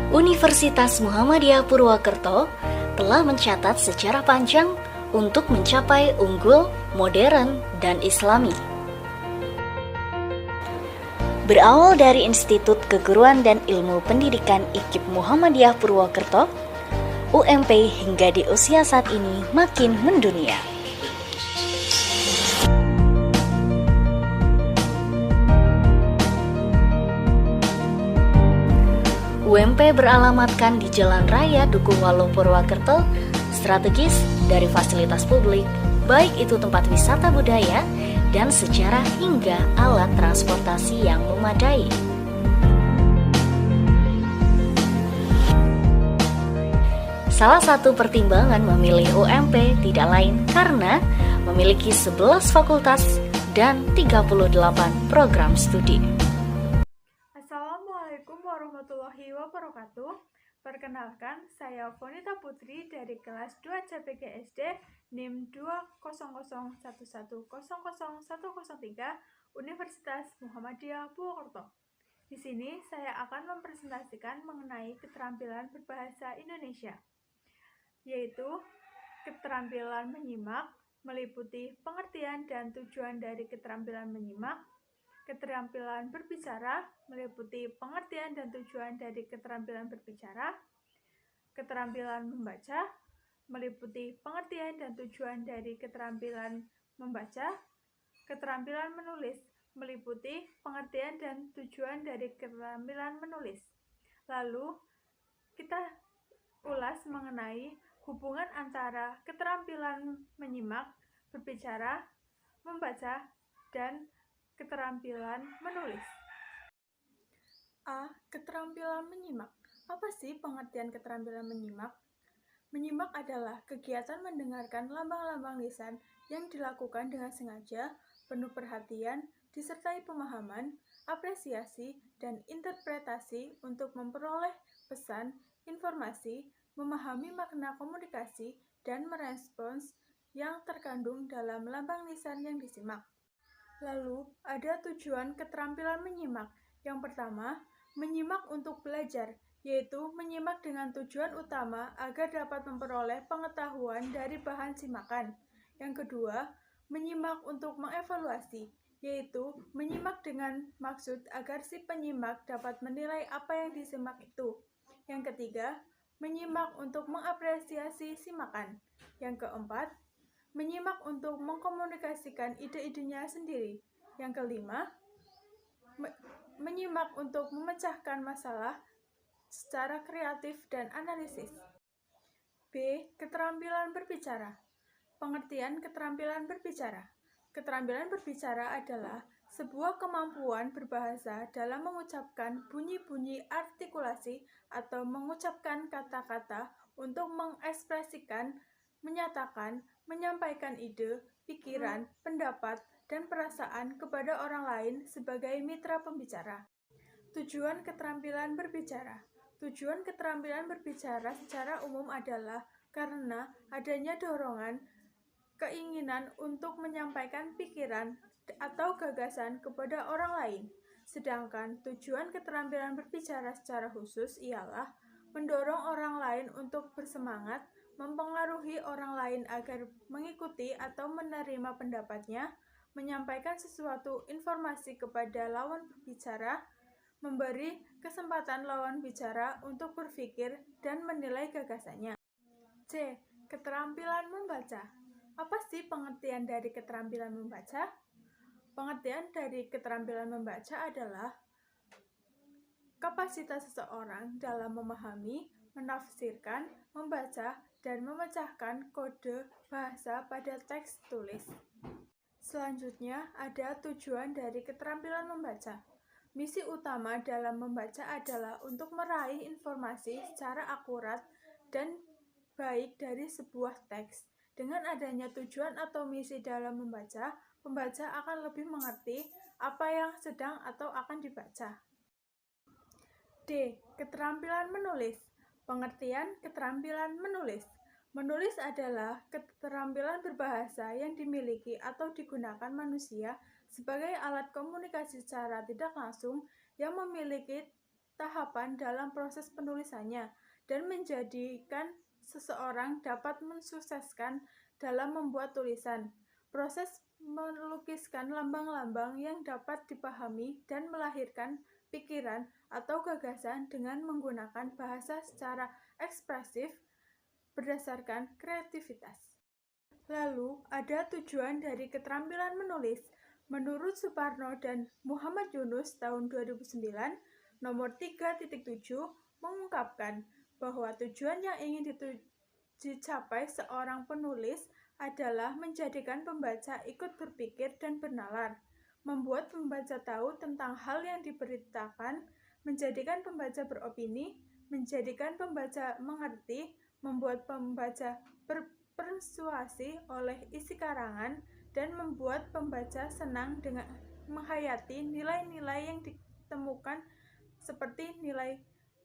Universitas Muhammadiyah Purwokerto telah mencatat sejarah panjang untuk mencapai unggul, modern, dan islami. Berawal dari Institut Keguruan dan Ilmu Pendidikan IKIP Muhammadiyah Purwokerto, UMP hingga di usia saat ini makin mendunia. UMP beralamatkan di Jalan Raya Dukuhwalu Purwokerto, strategis dari fasilitas publik, baik itu tempat wisata budaya dan sejarah hingga alat transportasi yang memadai. Salah satu pertimbangan memilih UMP tidak lain karena memiliki 11 fakultas dan 38 program studi. Assalamualaikum warahmatullahi wabarakatuh. Perkenalkan, saya Fonita Putri dari kelas 2 CPG SD NIM 20011001003 Universitas Muhammadiyah Purwokerto. Di sini saya akan mempresentasikan mengenai keterampilan berbahasa Indonesia, yaitu keterampilan menyimak, meliputi pengertian dan tujuan dari keterampilan menyimak, keterampilan berbicara, meliputi pengertian dan tujuan dari keterampilan berbicara, keterampilan membaca, meliputi pengertian dan tujuan dari keterampilan membaca, keterampilan menulis, meliputi pengertian dan tujuan dari keterampilan menulis. Lalu, kita ulas mengenai hubungan antara keterampilan menyimak, berbicara, membaca, dan keterampilan menulis. A. Keterampilan menyimak. Apa sih pengertian keterampilan menyimak? Menyimak adalah kegiatan mendengarkan lambang-lambang lisan yang dilakukan dengan sengaja, penuh perhatian, disertai pemahaman, apresiasi, dan interpretasi untuk memperoleh pesan, informasi, memahami makna komunikasi, dan merespons yang terkandung dalam lambang lisan yang disimak. Lalu, ada tujuan keterampilan menyimak. Yang pertama, menyimak untuk belajar, yaitu menyimak dengan tujuan utama agar dapat memperoleh pengetahuan dari bahan simakan. Yang kedua, menyimak untuk mengevaluasi, yaitu menyimak dengan maksud agar si penyimak dapat menilai apa yang disimak itu. Yang ketiga, menyimak untuk mengapresiasi simakan. Yang keempat, menyimak untuk mengkomunikasikan ide-idenya sendiri. Yang kelima, menyimak untuk memecahkan masalah secara kreatif dan analisis. B. Keterampilan berbicara. Pengertian keterampilan berbicara. Keterampilan berbicara adalah sebuah kemampuan berbahasa dalam mengucapkan bunyi-bunyi artikulasi atau mengucapkan kata-kata untuk mengekspresikan, menyatakan, menyampaikan ide, pikiran, pendapat, dan perasaan kepada orang lain sebagai mitra pembicara. Tujuan keterampilan berbicara. Tujuan keterampilan berbicara secara umum adalah karena adanya dorongan, keinginan untuk menyampaikan pikiran atau gagasan kepada orang lain. Sedangkan tujuan keterampilan berbicara secara khusus ialah mendorong orang lain untuk bersemangat, mempengaruhi orang lain agar mengikuti atau menerima pendapatnya, menyampaikan sesuatu informasi kepada lawan berbicara, memberi kesempatan lawan bicara untuk berpikir dan menilai gagasannya. C. Keterampilan membaca. Apa sih pengertian dari keterampilan membaca? Pengertian dari keterampilan membaca adalah kapasitas seseorang dalam memahami, menafsirkan, membaca, dan memecahkan kode bahasa pada teks tulis. Selanjutnya, ada tujuan dari keterampilan membaca. Misi utama dalam membaca adalah untuk meraih informasi secara akurat dan baik dari sebuah teks. Dengan adanya tujuan atau misi dalam membaca, pembaca akan lebih mengerti apa yang sedang atau akan dibaca. D. Keterampilan menulis. Pengertian keterampilan menulis. Menulis adalah keterampilan berbahasa yang dimiliki atau digunakan manusia sebagai alat komunikasi secara tidak langsung yang memiliki tahapan dalam proses penulisannya dan menjadikan seseorang dapat mensukseskan dalam membuat tulisan. Proses melukiskan lambang-lambang yang dapat dipahami dan melahirkan pikiran atau gagasan dengan menggunakan bahasa secara ekspresif berdasarkan kreativitas. Lalu, ada tujuan dari keterampilan menulis. Menurut Suparno dan Muhammad Yunus tahun 2009, nomor 3.7 mengungkapkan bahwa tujuan yang ingin dicapai seorang penulis adalah menjadikan pembaca ikut berpikir dan bernalar, membuat pembaca tahu tentang hal yang diberitakan, menjadikan pembaca beropini, menjadikan pembaca mengerti, membuat pembaca berpersuasi oleh isi karangan, dan membuat pembaca senang dengan menghayati nilai-nilai yang ditemukan seperti nilai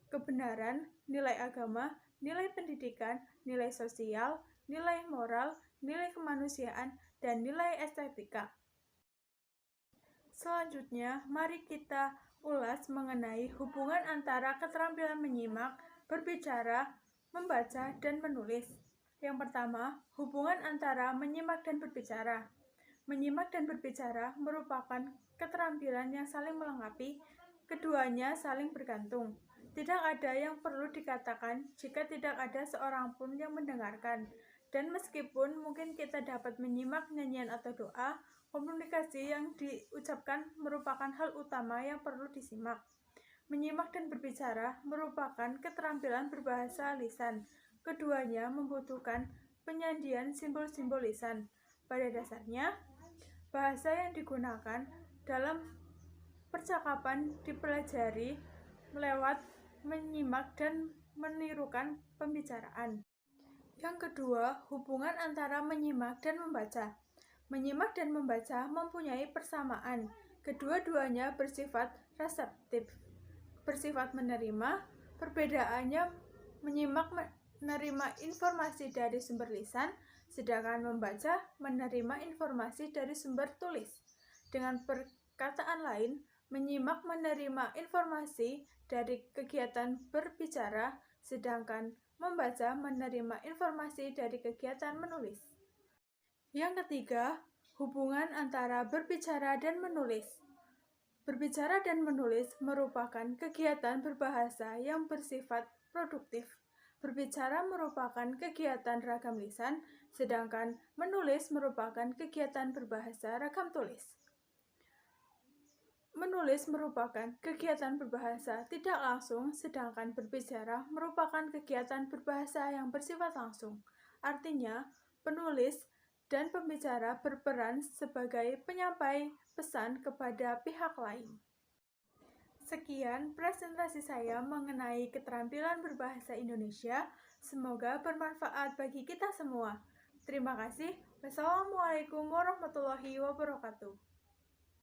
kebenaran, nilai agama, nilai pendidikan, nilai sosial, nilai moral, nilai kemanusiaan, dan nilai estetika. Selanjutnya, mari kita ulas mengenai hubungan antara keterampilan menyimak, berbicara, membaca, dan menulis. Yang pertama, hubungan antara menyimak dan berbicara. Menyimak dan berbicara merupakan keterampilan yang saling melengkapi, keduanya saling bergantung. Tidak ada yang perlu dikatakan jika tidak ada seorang pun yang mendengarkan. Dan meskipun mungkin kita dapat menyimak nyanyian atau doa, komunikasi yang diucapkan merupakan hal utama yang perlu disimak. Menyimak dan berbicara merupakan keterampilan berbahasa lisan. Keduanya membutuhkan penyandian simbol-simbol lisan. Pada dasarnya, bahasa yang digunakan dalam percakapan dipelajari lewat menyimak dan menirukan pembicaraan. Yang kedua, hubungan antara menyimak dan membaca. Menyimak dan membaca mempunyai persamaan. Kedua-duanya bersifat reseptif, bersifat menerima. Perbedaannya, menyimak menerima informasi dari sumber lisan, sedangkan membaca menerima informasi dari sumber tulis. Dengan perkataan lain, menyimak menerima informasi dari kegiatan berbicara, sedangkan membaca menerima informasi dari kegiatan menulis. Yang ketiga, hubungan antara berbicara dan menulis. Berbicara dan menulis merupakan kegiatan berbahasa yang bersifat produktif. Berbicara merupakan kegiatan ragam lisan, sedangkan menulis merupakan kegiatan berbahasa ragam tulis. Menulis merupakan kegiatan berbahasa tidak langsung, sedangkan berbicara merupakan kegiatan berbahasa yang bersifat langsung. Artinya, penulis dan pembicara berperan sebagai penyampai pesan kepada pihak lain. Sekian presentasi saya mengenai keterampilan berbahasa Indonesia. Semoga bermanfaat bagi kita semua. Terima kasih. Wassalamualaikum warahmatullahi wabarakatuh.